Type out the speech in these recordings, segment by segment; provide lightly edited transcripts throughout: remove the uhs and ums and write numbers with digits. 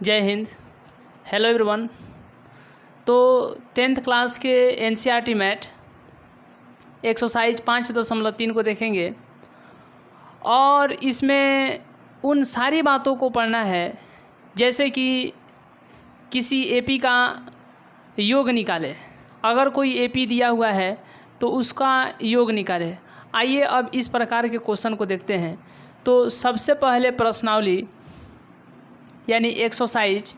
जय Hind. Hello everyone. तो 10th class के एनसीईआरटी मैथ एक्सरसाइज 5.3 को देखेंगे और इसमें उन सारी बातों को पढ़ना है जैसे कि किसी एपी का योग निकाले। अगर कोई एपी दिया हुआ है तो उसका योग निकाले। आइए अब इस प्रकार के क्वेश्चन को देखते हैं। तो सबसे पहले प्रश्नावली यानी एक्सरसाइज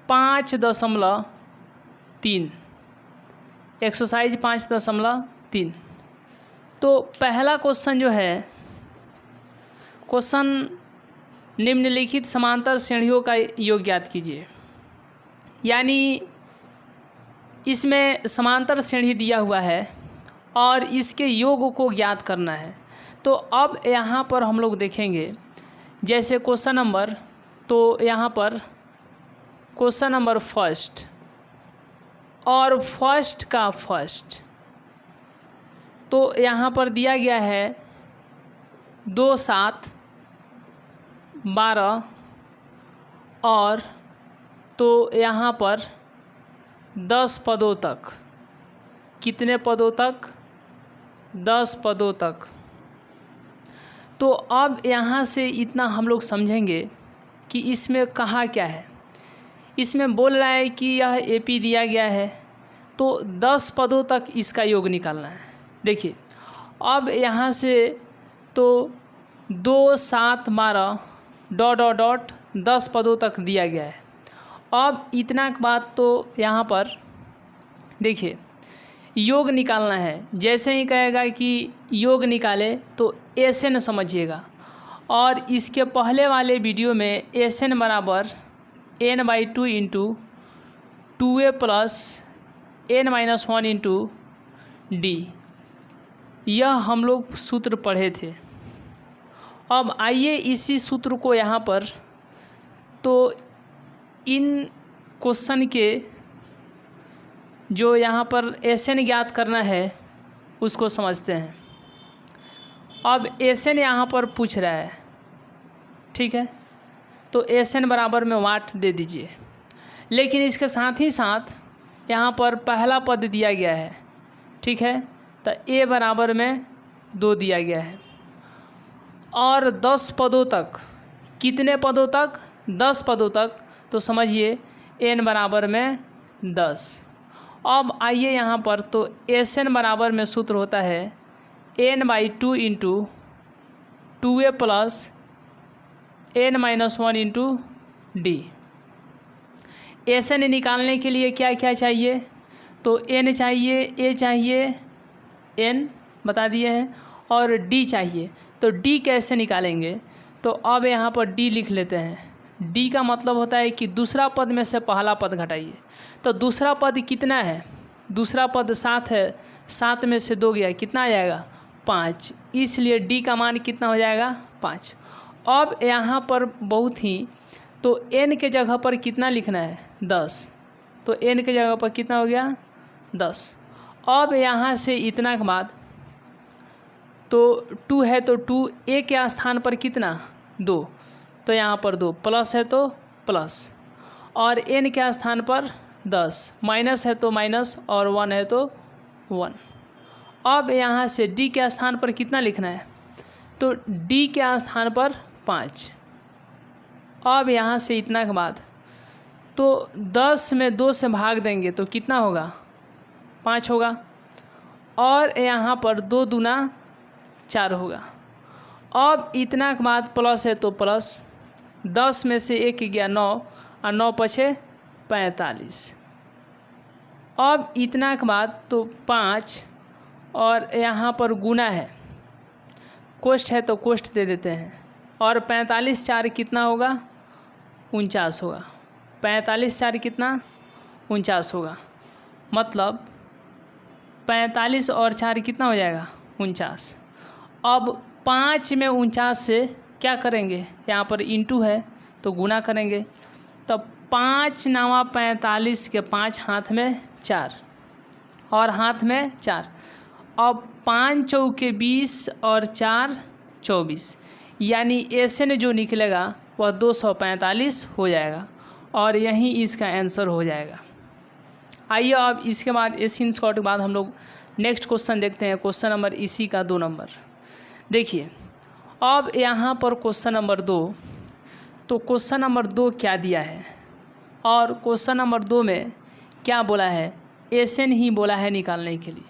5.3 एक्सरसाइज 5.3। तो पहला क्वेश्चन जो है, क्वेश्चन निम्नलिखित समांतर श्रेणियों का योग ज्ञात कीजिए। यानी इसमें समांतर श्रेणी दिया हुआ है और इसके योग को ज्ञात करना है। तो अब यहाँ पर हम लोग देखेंगे जैसे क्वेश्चन नंबर, तो यहाँ पर क्वेश्चन नंबर फर्स्ट और फर्स्ट का फर्स्ट, तो यहाँ पर दिया गया है 2, 7, 12 और तो यहाँ पर 10 पदों तक। कितने पदों तक? 10 पदों तक। तो अब यहाँ से इतना हम लोग समझेंगे कि इसमें कहा क्या है। इसमें बोल रहा है कि यह एपी दिया गया है तो 10 पदों तक इसका योग निकालना है। देखिए अब यहाँ से तो 2, 7, 12 ... 10 पदों तक दिया गया है। अब इतना बात तो यहाँ पर देखिए योग निकालना है। जैसे ही कहेगा कि योग निकाले तो एसएन समझिएगा। और इसके पहले वाले वीडियो में एसएन बराबर n/2 into 2a plus n-1 into D, यह हम लोग सूत्र पढ़े थे। अब आइए इसी सूत्र को यहाँ पर तो इन क्वेश्चन के जो यहाँ पर एसएन ज्ञात करना है उसको समझते हैं। अब एसएन यहाँ पर पूछ रहा है, ठीक है, तो एसएन बराबर में वाट दे दीजिए। लेकिन इसके साथ ही साथ यहाँ पर पहला पद दिया गया है, ठीक है, तो ए बराबर में 2 दिया गया है। और 10 पदों तक, कितने पदों तक? 10 पदों तक। तो समझिए n बराबर में 10। अब आइए यहाँ पर तो एसएन बराबर में सूत्र होता है n/2 into 2a plus n-1 into d. S n निकालने के लिए क्या क्या चाहिए? तो n चाहिए, a चाहिए, n बता दिए हैं, और d चाहिए। तो d कैसे निकालेंगे? तो अब यहाँ पर d लिख लेते हैं। d का मतलब होता है कि दूसरा पद में से पहला पद घटाइए। तो दूसरा पद कितना है? दूसरा पद 7 है, 7 में से 2 गया, कितना आ जाएगा? 5। इसलिए d का मान कितना हो जाएगा? 5। अब यहाँ पर बहुत ही तो n के जगह पर कितना लिखना है? 10। तो n के जगह पर कितना हो गया? 10। अब यहाँ से इतना के बाद तो 2 है तो 2, a के स्थान पर कितना? 2, तो यहाँ पर 2 प्लस है तो प्लस, और n के स्थान पर 10, माइनस है तो माइनस, और 1 है तो 1। अब यहाँ से d के स्थान पर कितना लिखना है? तो d के स्थान पर 5। अब यहाँ से इतना के बाद तो 10 में 2 से भाग देंगे तो कितना होगा? 5 होगा। और यहाँ पर 2 दूना 4 होगा। अब इतना के बाद प्लस है तो प्लस, 10 में से 1 गया 9, और 9 पछे 45। अब इतना के बाद तो 5, और यहाँ पर गुना है, कोष्ठ है तो कोष्ठ दे देते हैं, और 45 4 कितना होगा? 49 होगा। 45 4 कितना? 49 होगा। मतलब 45 और 4 कितना हो जाएगा? 49। अब 5 में 49 से क्या करेंगे? यहाँ पर इंटू है तो गुना करेंगे। तब 5 9 45 के 5 हाथ में 4 और हाथ में 4। अब 5 चौके 20 और 4 24, यानी एसएन जो निकलेगा वह 245 हो जाएगा और यही इसका आंसर हो जाएगा। आइए अब इसके बाद एशियन स्कॉट के बाद हम लोग नेक्स्ट क्वेश्चन देखते हैं, क्वेश्चन नंबर इसी का 2 नंबर। देखिए अब यहाँ पर क्वेश्चन नंबर 2, तो क्वेश्चन नंबर 2 क्या दिया है और क्वेश्चन नंबर 2 में क्या बोला है, एशियन ही बोला है निकालने के लिए।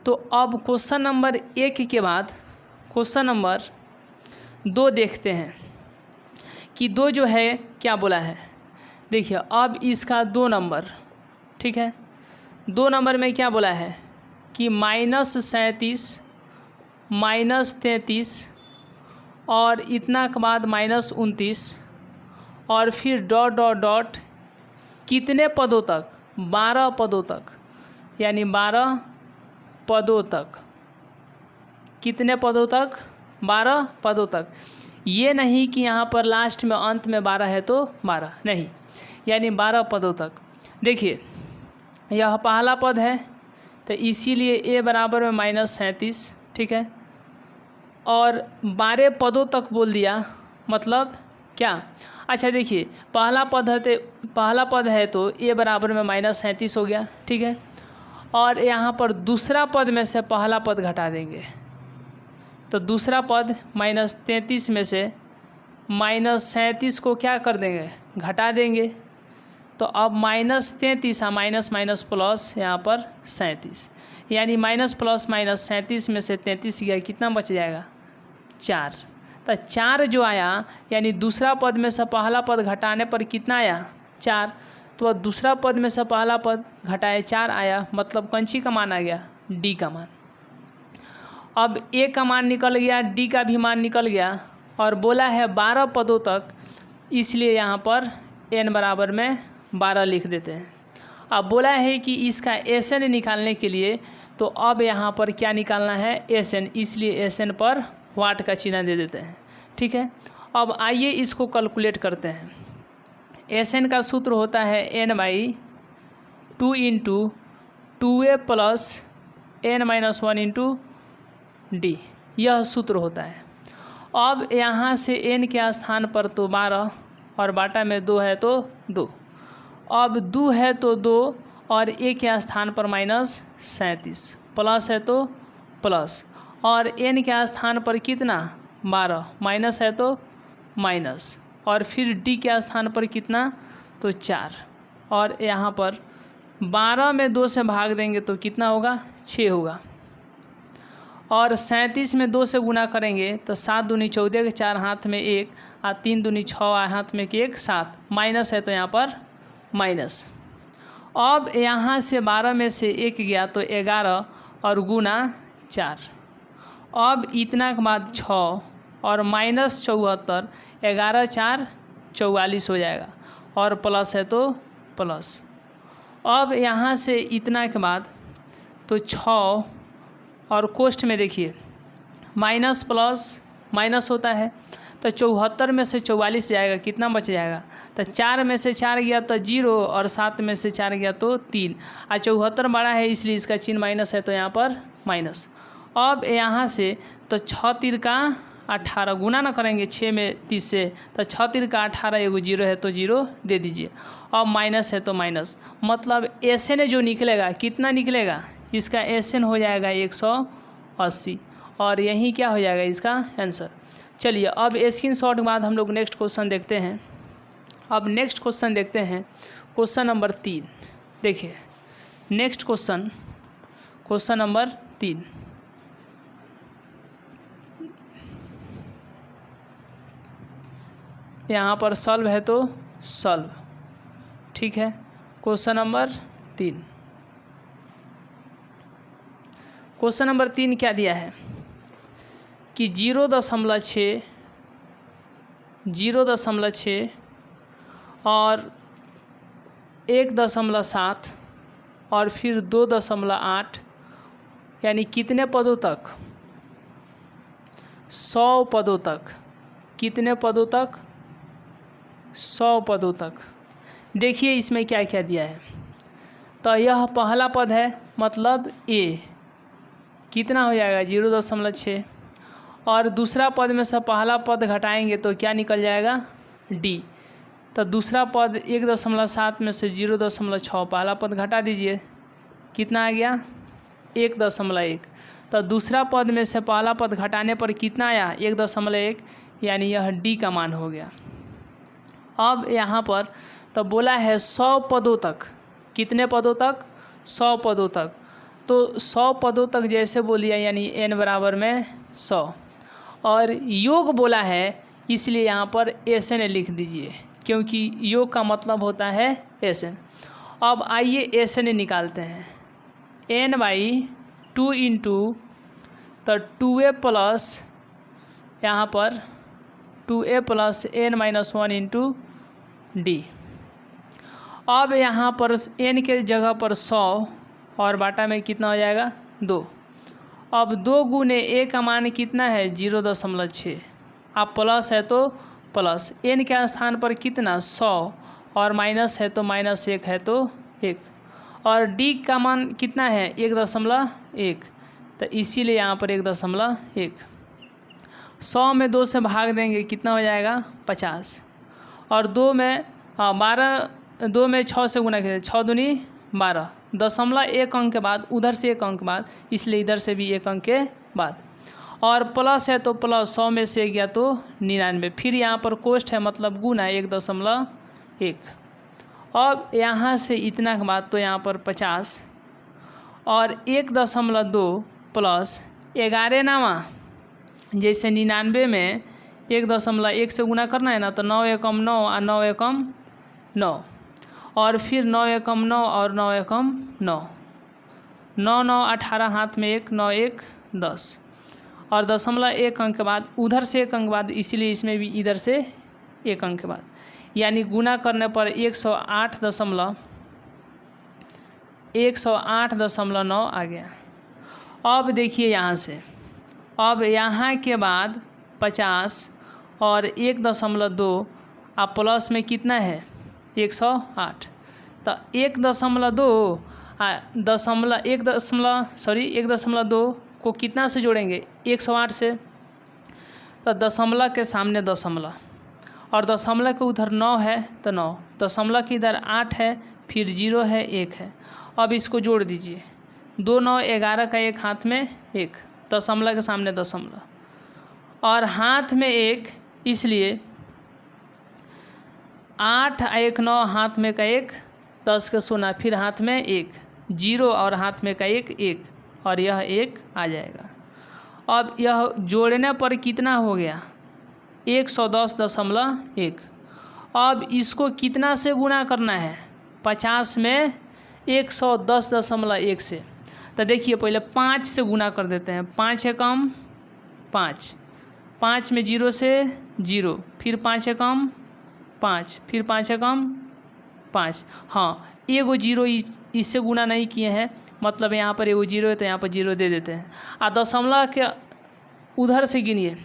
तो अब क्वेश्चन नंबर 1 के बाद क्वेश्चन नंबर 2 देखते हैं कि 2 जो है क्या बोला है। देखिए अब इसका 2 नंबर, ठीक है, 2 नंबर में क्या बोला है कि -37 -33 और इतना के बाद -29 और फिर डॉट डॉट डॉट कितने पदों तक, 12 पदों तक, यानी 12 पदों तक। कितने पदों तक, 12 पदों तक। ये नहीं कि यहाँ पर लास्ट में अंत में 12 है तो 12 नहीं, यानी 12 पदों तक। देखिए यह पहला पद है तो इसीलिए a बराबर में -37, ठीक है, और 12 पदों तक बोल दिया मतलब क्या। अच्छा देखिए पहला पद है तो a बराबर में -37 हो गया, ठीक है, और यहाँ पर दूसरा पद में से पहला पद घटा देंगे तो दूसरा पद -33 में से -37 को क्या कर देंगे, घटा देंगे। तो अब -33 माइनस माइनस प्लस यहाँ पर 37, यानी माइनस प्लस माइनस 37 में से 33 गया, कितना बच जाएगा, 4। तो 4 जो आया यानी दूसरा पद में से पहला पद घटाने पर कितना आया, 4। तो दूसरा पद में से पहला पद घटाए 4 आया, मतलब कौन-सी का मान आ गया, डी का मान। अब ए का मान निकल गया, डी का भी मान निकल गया और बोला है 12 पदों तक, इसलिए यहाँ पर n बराबर में 12 लिख देते हैं। अब बोला है कि इसका एसएन निकालने के लिए, तो अब यहाँ पर क्या निकालना है, एसएन, इसलिए एसएन पर वाट का चिन्ह दे देते हैं, ठीक है। अब आइए इसको कैलकुलेट करते हैं। एसएन का सूत्र होता है n/2 × 2a + n-1 × d, यह सूत्र होता है। अब यहाँ से n के स्थान पर तो 12 और बाटा में 2 है तो 2, अब 2 है तो 2 और a के स्थान पर -37, प्लस है तो प्लस, और n के स्थान पर कितना 12, माइनस है तो माइनस, और फिर d के स्थान पर कितना तो 4, और यहाँ पर 12 में 2 से भाग देंगे तो कितना होगा, 6 होगा, और 37 में 2 से गुना करेंगे तो 7 दूनी 14 के 4 हाथ में 1 और 3 दूनी 6 हाथ में 1 7, माइनस है तो यहाँ पर माइनस। अब यहाँ से 12 में से 1 गया तो 11 और गुना 4, अब इतना के बाद 6 और -74, 11 4 44 हो जाएगा, और प्लस है तो प्लस। अब यहाँ से इतना के बाद तो 6 और कोष्ठ में देखिए माइनस प्लस माइनस होता है, तो 74 में से 44 जाएगा, कितना बच जाएगा, तो 4 में से 4 गया तो 0 और 7 में से 4 गया तो 3, और 74 बड़ा है इसलिए इसका चिन्ह माइनस है तो यहाँ पर माइनस। अब यहाँ से तो 6 3 का 18, गुना ना करेंगे 6 में 30 से, तो 6 3 का 18, एगो 0 है तो 0 दे दीजिए, अब माइनस है तो माइनस, मतलब एसएन जो निकलेगा कितना निकलेगा, इसका एसएन हो जाएगा 180, और यही क्या हो जाएगा इसका आंसर। चलिए अब स्क्रीन शॉट के बाद हम लोग नेक्स्ट क्वेश्चन देखते हैं। अब नेक्स्ट क्वेश्चन देखते हैं, क्वेश्चन नंबर 3। देखिए नेक्स्ट क्वेश्चन, क्वेश्चन नंबर 3। यहाँ पर सॉल्व है तो सॉल्व, ठीक है। क्वेश्चन नंबर 3, क्वेश्चन नंबर 3 क्या दिया है कि 0.6 और 1.7 और फिर 2.8, यानी कितने पदों तक, 100 पदों तक। कितने पदों तक, 100 पदों तक। देखिए इसमें क्या क्या दिया है, तो यह पहला पद है मतलब ए, कितना हो जाएगा 0.6, और दूसरा पद में से पहला पद घटाएंगे तो क्या निकल जाएगा डी। तो दूसरा पद 1.7 में से 0.6 पहला पद घटा दीजिए, कितना आ गया 1.1। तो दूसरा पद में से पहला पद घटाने पर कितना आया 1.1, यानी यह डी का मान हो गया। अब यहाँ पर तो बोला है 100 पदों तक, कितने पदों तक 100 पदों तक। तो 100 पदों तक जैसे बोलिए यानी n बराबर में 100, और योग बोला है इसलिए यहाँ पर SN लिख दीजिए, क्योंकि योग का मतलब होता है SN। अब आइए SN निकालते हैं, n/2 इंटू तो 2a प्लस यहाँ पर 2a plus n-1 into D. अब यहाँ पर n के जगह पर 100 और बाटा में कितना हो जाएगा 2। अब 2 गुने a का मान कितना है 0.6, अब प्लस है तो प्लस, n के स्थान पर कितना 100 और माइनस है तो -1 है तो 1, और d का मान कितना है 1.1, तो इसीलिए यहाँ पर 1.1। 100 में 2 से भाग देंगे कितना हो जाएगा 50, और 2 में 2 में 6 से गुना किया 6 दूनी 12, 1 अंक के बाद उधर से 1 अंक बाद, इसलिए इधर से भी 1 अंक के बाद, और प्लस है तो प्लस 100 में से गया तो 99, फिर यहाँ पर कोष्ठ है मतलब गुना 1.1। अब यहाँ से इतना के बाद तो यहाँ पर 50 और 1.2 प्लस 11 नामा, जैसे 99 में 1.1 से गुना करना है ना, तो 9 एकम 9 और 9 एकम 9, और फिर 9 एकम 9 और 9 एकम 9, 9 9 18 हाथ में 1, 9 1 10, और 0.1 अंक के बाद उधर से 1 अंक बाद, इसीलिए इसमें भी इधर से 1 अंक के बाद, यानी गुना करने पर 108.9 आ गया। अब देखिए यहाँ से, अब यहाँ के बाद 50 और 1.2 अब प्लस में कितना है 108, तो 1.2 को कितना से जोड़ेंगे 108 से, तो दशमलव के सामने दशमलव, और दशमलव के उधर 9 है तो 9, दशमलव के इधर 8 है, फिर 0 है 1 है। अब इसको जोड़ दीजिए, 2 9 11 का 1 हाथ में 1, दशमलव के सामने दशमलव और हाथ में 1, इसलिए 8 1 9 हाथ में का 1 10 के सोना, फिर हाथ में 1 0 और हाथ में का 1 और यह 1 आ जाएगा। अब यह जोड़ने पर कितना हो गया 110.1। अब इसको कितना से गुना करना है 50 में 110.1 से, तो देखिए पहले 5 से गुना कर देते हैं, 5 एकम 5, 5 में 0 से 0, फिर 5 एकम 5, फिर 5 एकम 5, हाँ एगो 0 इससे गुना नहीं किए हैं, मतलब यहाँ पर एगो 0 है तो यहाँ पर 0 दे देते हैं। और दशमलव के उधर से गिनिए,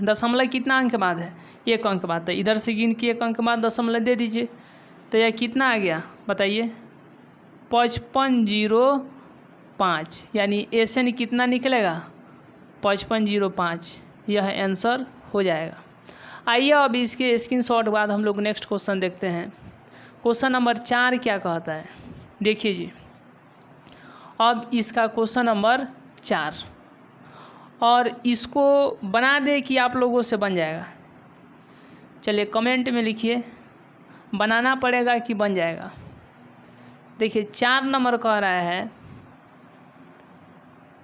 दशमलव कितना अंक के बाद है 1 अंक बाद, तो इधर से गिन के 1 अंक बाद दशमलव दे दीजिए, तो यह कितना आ गया बताइए 5505, यानी SN कितना निकलेगा 5505, यह आंसर हो जाएगा। आइए अब इसके स्क्रीनशॉट बाद हम लोग नेक्स्ट क्वेश्चन देखते हैं। क्वेश्चन नंबर 4 क्या कहता है देखिए जी। अब इसका क्वेश्चन नंबर 4, और इसको बना दे कि आप लोगों से बन जाएगा, चलिए कमेंट में लिखिए बनाना पड़ेगा कि बन जाएगा। देखिए 4 नंबर कह रहा है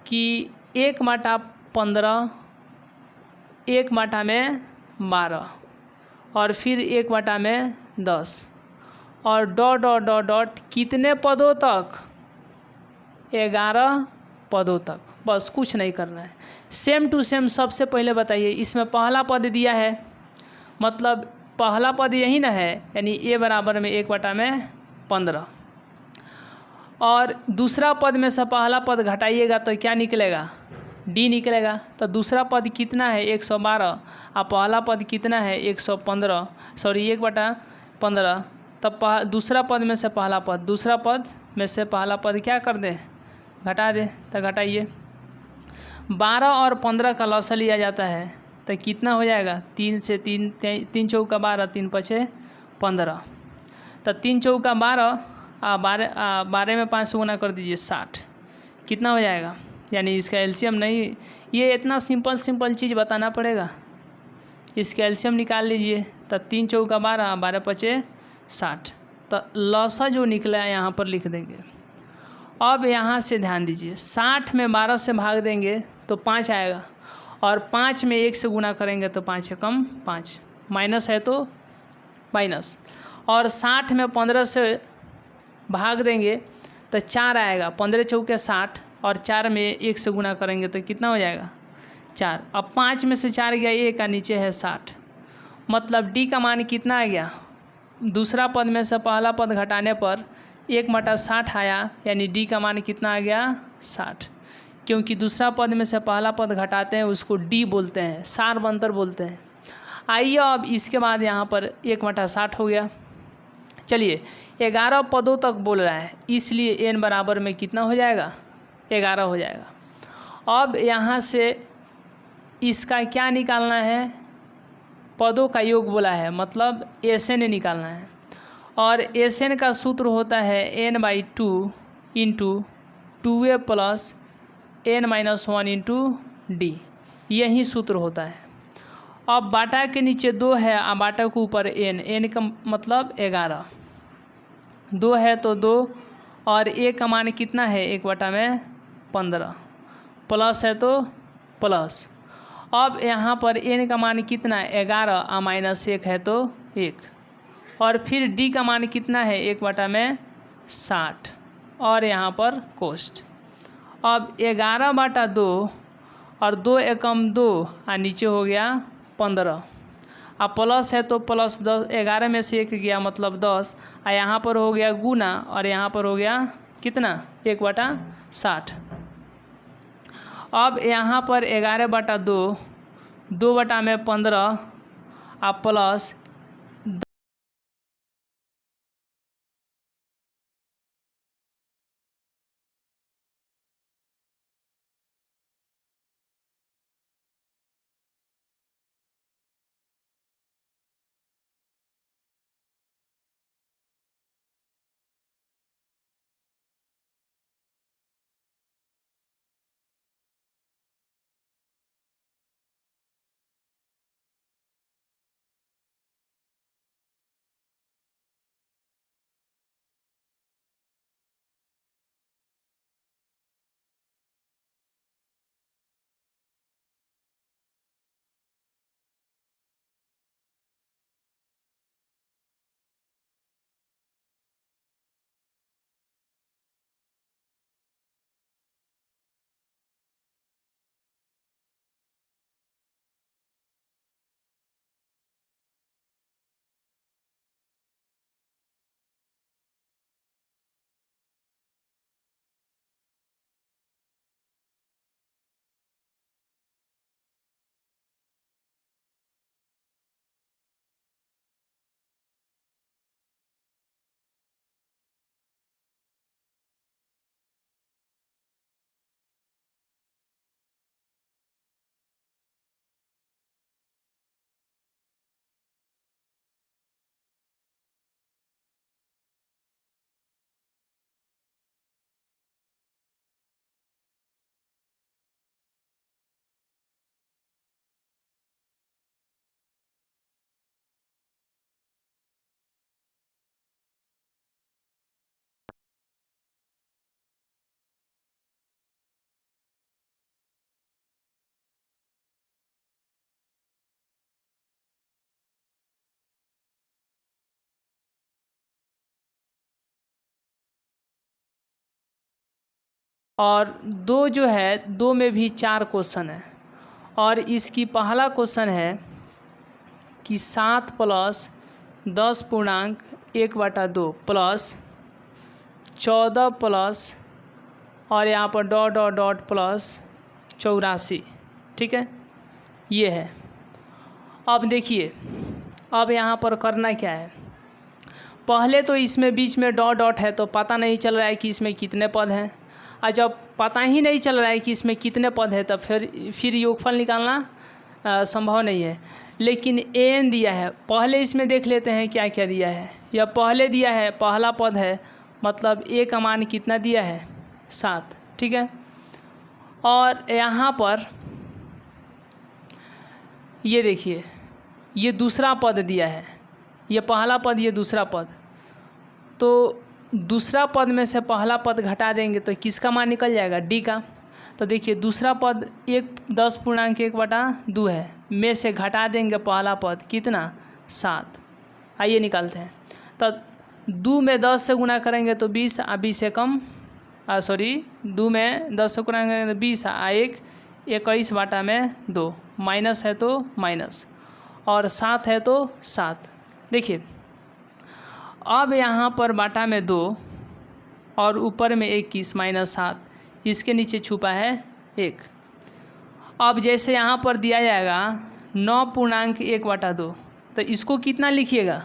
कि 1 माटा 15, 1 माटा में 12 और फिर 1 माटा में 10 और डॉट डॉट डॉट डॉट कितने पदों तक 11 पदों तक, बस कुछ नहीं करना है। सेम टू सेम सबसे पहले बताइए, इसमें पहला पद दिया है मतलब पहला पद यही ना है, यानी a बराबर में 1 बटा में 15, और दूसरा पद में से पहला पद घटाइएगा तो क्या निकलेगा d निकलेगा। तो दूसरा पद कितना है 112 और पहला पद कितना है 115, सॉरी 1/15, तब दूसरा पद में से पहला पद, दूसरा पद में से पहला पद क्या कर दे घटा दे, तो घटाइए 12 और 15 का लॉस लिया जाता है तो कितना हो जाएगा, 3 से 3 3 चौका 12, 3 पचे 15, तो 3 चौका 12, 12 में 5 से गुना कर दीजिए 60, कितना हो जाएगा, यानी इसका एलसीएम नहीं, ये इतना सिंपल चीज़ बताना पड़ेगा। इसका एलसीएम निकाल लीजिए, तो 3 चौका 12, 12 पचे 60, तो लौसा जो निकला है यहाँ पर लिख देंगे। अब यहाँ से ध्यान दीजिए, 60 में 12 से भाग देंगे तो 5 आएगा, और 5 में 1 से गुना करेंगे तो 5 है कम 5, माइनस है तो माइनस, और 60 में 15 से भाग देंगे तो 4 आएगा, 15 चौके 60, और 4 में 1 से गुना करेंगे तो कितना हो जाएगा 4। अब 5 में से 4 गया 1 का, नीचे है 60, मतलब डी का मान कितना आ गया, दूसरा पद में से पहला पद घटाने पर 1 मटा 60 आया, यानी डी का मान कितना आ गया 60, क्योंकि दूसरा पद में से पहला पद घटाते हैं उसको डी बोलते हैं, सार्वंतर बोलते हैं। आइए अब इसके बाद यहाँ पर 1 मटा 60 हो गया। चलिए 11 पदों तक बोल रहा है, इसलिए n बराबर में कितना हो जाएगा 11 हो जाएगा। अब यहाँ से इसका क्या निकालना है, पदों का योग बोला है, मतलब SN निकालना है, और SN का सूत्र होता है n/2 into 2a plus n-1 into D, यही सूत्र होता है। अब बाटा के नीचे 2 है, और बाटा के ऊपर n का मतलब 11, 2 है तो 2, और a का मान कितना है 1/15, प्लस है तो प्लस। अब यहाँ पर n का मान कितना है 11, और -1 है तो 1, और फिर d का मान कितना है 1/60, और यहाँ पर कोष्ठ। अब 11/2, और 2 एकम 2, और नीचे हो गया 15, अब प्लस है तो प्लस 10, 11 में से 1 गया मतलब 10, और यहाँ पर हो गया गुना, और यहाँ पर हो गया कितना 1/60। अब यहाँ पर 11/2, 2 में 15, और प्लस और 2 जो है 2 में भी 4 क्वेश्चन है, और इसकी पहला क्वेश्चन है कि 7 प्लस 10.1/2 प्लस 14 प्लस, और यहाँ पर डॉट डॉट डॉट प्लस 84, ठीक है, ये है। अब देखिए, अब यहाँ पर करना क्या है, पहले तो इसमें बीच में डॉट डॉट है तो पता नहीं चल रहा है कि इसमें कितने पद हैं, और जब पता ही नहीं चल रहा है कि इसमें कितने पद है तब फिर योगफल निकालना संभव नहीं है। लेकिन an दिया है, पहले इसमें देख लेते हैं क्या क्या दिया है। यह पहले दिया है, पहला पद है, मतलब a का मान कितना दिया है 7, ठीक है। और यहाँ पर ये देखिए, ये दूसरा पद दिया है, ये पहला पद, ये दूसरा पद। तो दूसरा पद में से पहला पद घटा देंगे तो किसका मान निकल जाएगा, डी का। तो देखिए दूसरा पद 10.1/2 है, में से घटा देंगे पहला पद कितना 7। आइए निकालते हैं। तो 2 में 10 से गुना करेंगे तो 20, 20 से कम 2 में 10 से गुना करेंगे तो 20, 1 21/2, माइनस है तो माइनस, और 7 है तो 7। देखिए अब यहाँ पर बाटा में 2 और ऊपर में 21 माइनस 7, इसके नीचे छुपा है 1। अब जैसे यहाँ पर दिया जाएगा 9.1/2, तो इसको कितना लिखिएगा,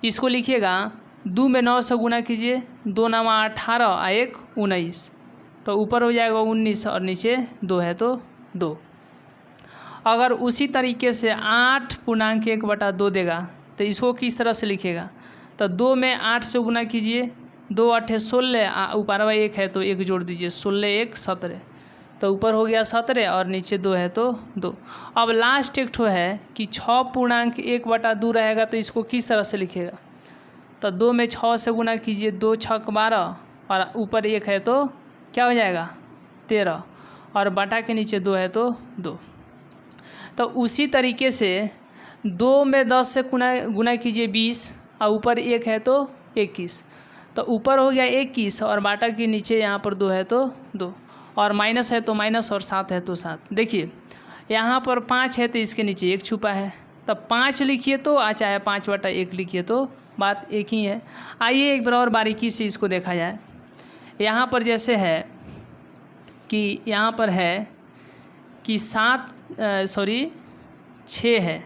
इसको लिखिएगा 2 में 9 से गुना कीजिए, 2 9 18, 1 19, तो ऊपर हो जाएगा 19 और नीचे 2 है तो 2। अगर उसी तरीके से 8.1/2 देगा तो इसको किस तरह से लिखिएगा, तो 2 में 8 से गुना कीजिए, 2 8 16, ऊपर 1 है तो 1 जोड़ दीजिए, 16 1 17, तो ऊपर हो गया 17 और नीचे 2 है तो 2। अब लास्ट एक ठो है कि 6.1/2 रहेगा, तो इसको किस तरह से लिखिएगा, तो 2 में 6 से गुना कीजिए, 2 6 12, और ऊपर 1 है तो क्या हो जाएगा 13, और बटा के नीचे 2 है तो 2। तो उसी तरीके से 2 में 10 से गुना कीजिए 20, और ऊपर 1 है तो 21, तो ऊपर हो गया 21 और बाटा के नीचे यहाँ पर 2 है तो 2, और माइनस है तो माइनस, और 7 है तो 7। देखिए यहाँ पर 5 है तो इसके नीचे 1 छुपा है, तब 5 लिखिए तो चाहे 5/1 लिखिए तो बात एक ही है। आइए एक बार और बारीकी से इसको देखा जाए। यहाँ पर जैसे है कि यहाँ पर है कि 6 है,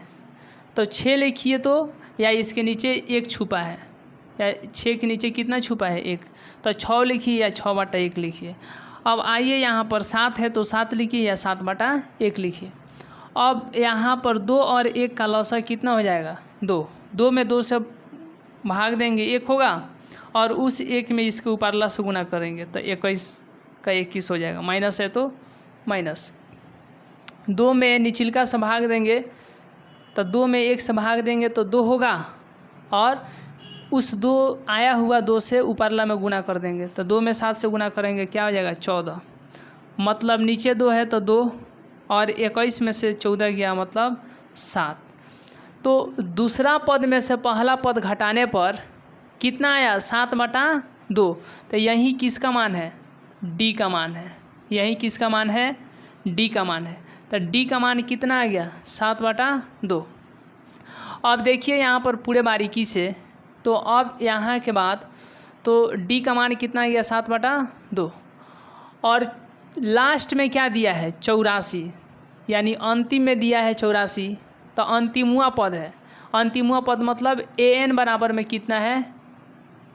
तो 6 लिखिए तो, या इसके नीचे 1 छुपा है, या 6 के नीचे कितना छुपा है 1, तो 6 लिखिए या 6/1 लिखिए। अब आइए यहाँ पर 7 है तो 7 लिखिए या 7/1 लिखिए। अब यहाँ पर 2 और 1 का लौसा कितना हो जाएगा 2, 2 में 2 से भाग देंगे 1 होगा, और उस 1 में इसके ऊपर से गुना करेंगे तो 21 का 21 हो जाएगा, माइनस है तो माइनस। 2 में निचलका से भाग देंगे तो 2 में 1 से भाग देंगे तो 2 होगा, और उस 2 आया हुआ 2 से ऊपरला में गुना कर देंगे, तो 2 में 7 से गुना करेंगे क्या हो जाएगा 14, मतलब नीचे 2 है तो 2, और 21 में से 14 गया मतलब 7। तो दूसरा पद में से पहला पद घटाने पर कितना आया 7/2, तो यही किसका मान है, डी का मान है। यही किसका मान है, डी का मान है। तो डी का मान कितना आ गया 7/2। अब देखिए यहाँ पर पूरे बारीकी से, तो अब यहाँ के बाद तो डी का मान कितना आ गया 7/2, और लास्ट में क्या दिया है 84, यानी अंतिम में दिया है 84, तो अंतिमवा पद है। अंतिमवा पद मतलब an बराबर में कितना है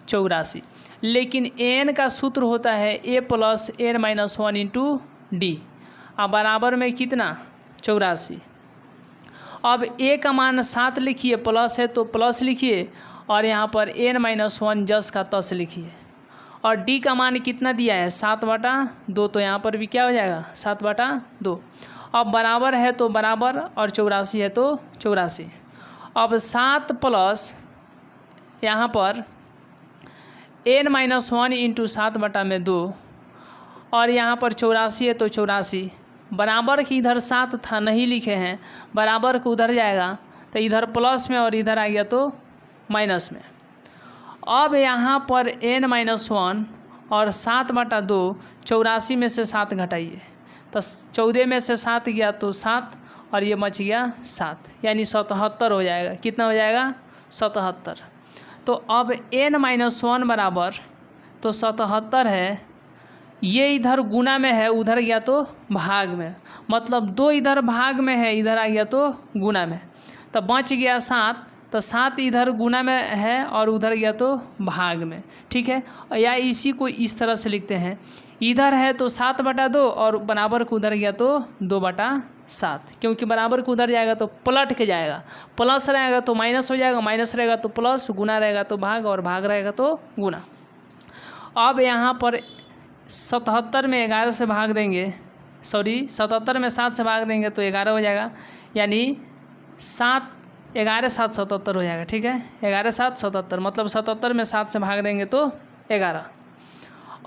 84, लेकिन an का सूत्र होता है a + n - 1 × d, अब बराबर में कितना 84। अब a का मान 7 लिखिए, प्लस है तो प्लस लिखिए, और यहाँ पर n - 1 जस का तस लिखिए, और d का मान कितना दिया है 7/2, तो यहाँ पर भी क्या हो जाएगा 7/2। अब बराबर है तो बराबर, और 84 है तो 84। अब 7 प्लस यहाँ पर n - 1 × 7/2, और यहाँ पर 84 है तो 84, बराबर की इधर 7 था नहीं लिखे हैं, बराबर को उधर जाएगा तो इधर प्लस में और इधर आ गया तो माइनस में। अब यहाँ पर n - 1 और 7/2, 84 में से 7 घटाइए तो 14 में से 7 गया तो 7, और ये बच गया 7, यानी 77 हो जाएगा। कितना हो जाएगा 77। तो अब n - 1 बराबर तो 77 है, ये इधर गुना में है उधर गया तो भाग में, मतलब 2 इधर भाग में है इधर आ गया तो गुना में, तो बच गया 7, तो 7 इधर गुना में है और उधर गया तो भाग में, ठीक है। या इसी को इस तरह से लिखते हैं, इधर है तो 7/2 और बराबर को उधर गया तो 2/2। 7, क्योंकि बराबर को उधर जाएगा तो पलट के जाएगा, प्लस रहेगा तो माइनस हो जाएगा, माइनस रहेगा तो प्लस, गुना रहेगा तो भाग और भाग रहेगा तो गुना। अब यहाँ पर 77 में 11 से भाग देंगे, 77 में 7 से भाग देंगे तो 11 हो जाएगा, यानी 7 11 7 77 हो जाएगा। ठीक है, 11 7 77, मतलब 77 में 7 से भाग देंगे तो 11।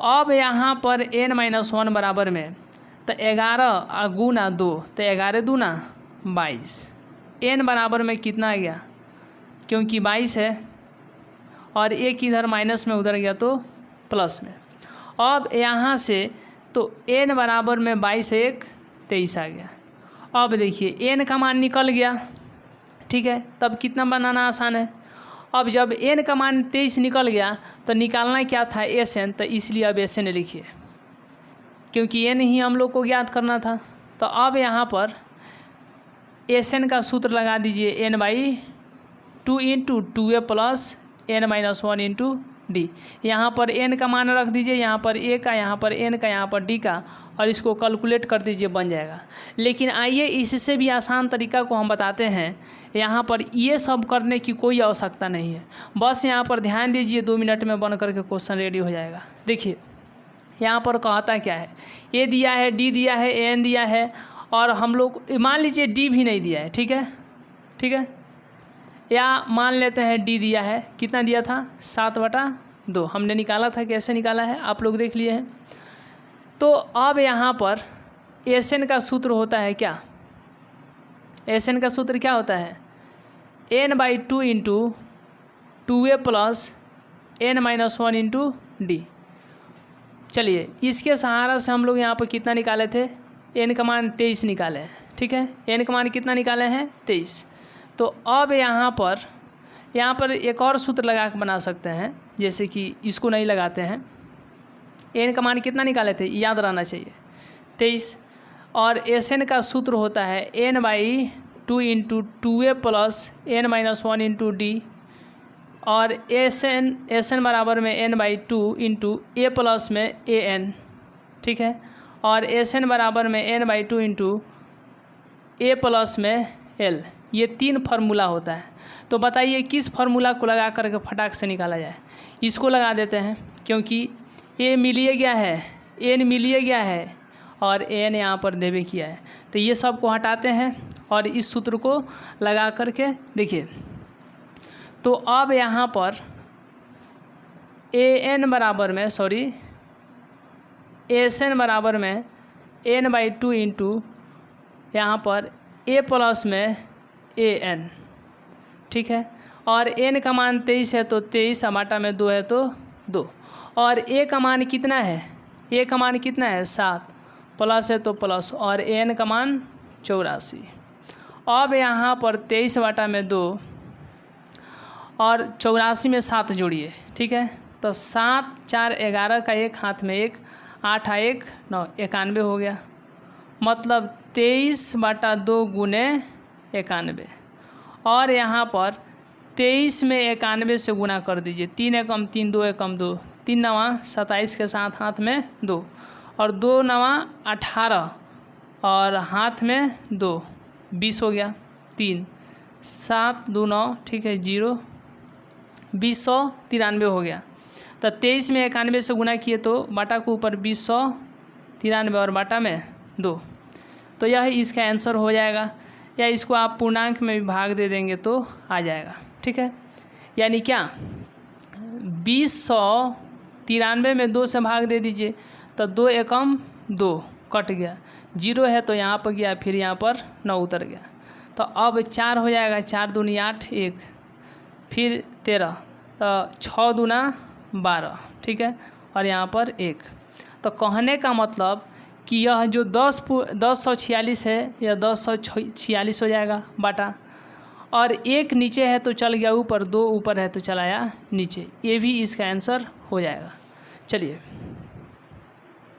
अब यहाँ पर n-1 बराबर में तो 11 गुना 2 तो 11 दूना 22, n बराबर में कितना आ गया, क्योंकि 22 है और एक इधर माइनस में उधर गया तो प्लस में। अब यहाँ से तो n बराबर में 22 1 23 आ गया। अब देखिए n का मान निकल गया, ठीक है, तब कितना बनाना आसान है। अब जब n का मान 23 निकल गया तो निकालना क्या था, Sn, तो इसलिए अब Sn लिखिए, क्योंकि n ही हम लोग को ज्ञात करना था। तो अब यहाँ पर Sn का सूत्र लगा दीजिए, n/2 × 2a plus n-1 × d। यहाँ पर n का मान रख दीजिए, यहाँ पर a का, यहाँ पर n का, यहाँ पर d का, और इसको कैलकुलेट कर दीजिए, बन जाएगा। लेकिन आइए इससे भी आसान तरीका को हम बताते हैं। यहाँ पर ये सब करने की कोई आवश्यकता नहीं है, बस यहाँ पर ध्यान दीजिए, 2 मिनट में बन करके क्वेश्चन रेडी हो जाएगा। देखिए यहाँ पर कहता क्या है, a दिया है, d दिया है, n दिया है, और हम लोग मान लीजिए d भी नहीं दिया है। ठीक है, ठीक है, या मान लेते हैं d दिया है, कितना दिया था, 7/2 हमने निकाला था। कैसे निकाला है आप लोग देख लिए हैं। तो अब यहाँ पर Sn का सूत्र होता है क्या, Sn का सूत्र क्या होता है, n/2 × 2a plus n-1 × d। चलिए इसके सहारा से हम लोग यहाँ पर कितना निकाले थे, n का मान 23 निकाले हैं। ठीक है, n का मान कितना निकाले हैं, 23। तो अब यहाँ पर एक और सूत्र लगा के बना सकते हैं, जैसे कि इसको नहीं लगाते हैं। n का मान कितना निकाले थे, याद रहना चाहिए, 23। और Sn का सूत्र होता है n/2 × 2a plus n-1 × d, और Sn बराबर में n/2 × a प्लस में an। ठीक है, और Sn बराबर में n/2 × a प्लस में l। ये 3 फार्मूला होता है। तो बताइए किस फार्मूला को लगा करके फटाक से निकाला जाए। इसको लगा देते हैं, क्योंकि a मिल गया है, n मिल गया है, और n यहाँ पर देवे किया है। तो ये सब को हटाते हैं और इस सूत्र को लगा करके देखिए। तो अब यहाँ पर Sn बराबर में n/2 × यहाँ पर a प्लस में an। ठीक है, और n का मान 23 है तो 23 में 2 है तो 2, और a का मान कितना है, a का मान कितना है, 7, प्लस है तो प्लस, और n का मान 84। अब यहाँ पर 23 में 2 और 84 में 7 जोड़िए। ठीक है, तो 7 4 11 का 1 हाथ में 1, 8 1 9, 91 हो गया। मतलब 23/2 गुने 91, और यहाँ पर 23 में 91 से गुना कर दीजिए। 3 एकम 3, 2 एकम 2, 3 9 27 के साथ हाथ में 2, और 2 9 18, और हाथ में 2 20 हो गया। 3 7 2 9, ठीक है, 0 2093 हो गया। तो 23 में 91 से गुना किए तो बाटा के ऊपर 2093 और बाटा में 2, तो यह इसका आंसर हो जाएगा। या इसको आप पूर्णांक में भी भाग दे देंगे तो आ जाएगा। ठीक है, यानी क्या, 2093 में 2 से भाग दे दीजिए तो 2 एकम 2 कट गया, 0 है तो यहाँ पर गया, फिर यहाँ पर 9 उतर गया। तो अब 4 हो जाएगा, 4 दूनी 8 1, फिर 13, तो 6 दूना 12। ठीक है, और यहाँ पर 1। तो कहने का मतलब कि यह जो 1046 है यह 1046 हो जाएगा बाटा, और 1 नीचे है तो चल गया ऊपर, 2 ऊपर है तो चलाया नीचे। ये भी इसका आंसर हो जाएगा। चलिए